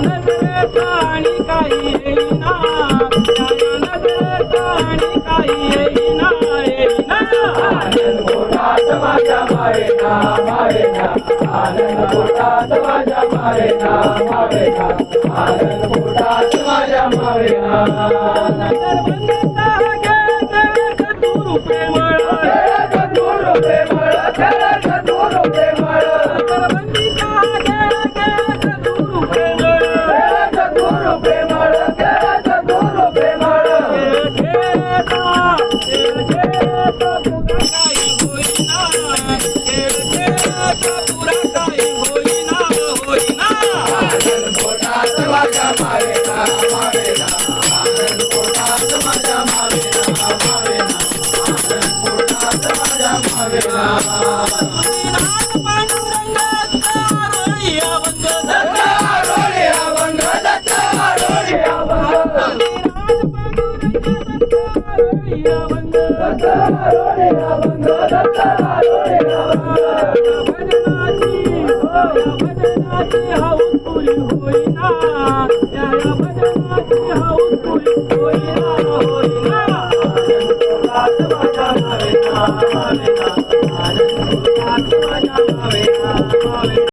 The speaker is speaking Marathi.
नजरेचा आणि काही येईना त्या नजरेचा आणि काही येईना येईना आनंद पोटात माझ्या मावेना मावेना आनंद पोटात माझ्या मावेना मावेना आनंद पोटात माझ्या मावेना नजर बंदीचा गेला चतुर प्रेमळ चतुर प्रेमळ चतुर प्रेमळ नजर बंदीचा गेला चतुर प्रेमळ चतुर प्रेमळ चतुर प्रेमळ घेता पुरा काही होईना घेता पुरा काही होईना होईना आनंद पोटात माझ्या मावेना मावेना आनंद पोटात माझ्या मावेना मावेना आनंद पोटात माझ्या मावेना नाथ पांडुरंगाचा रोळिया बंद रोळी अभंग दत्त रोळी अभंग रोळिया बंद दत्त रोळी अभंग दत्त रोळी अभंग भजनाची हौस तुली होईना या भजनाची हौस तुली होईना होईना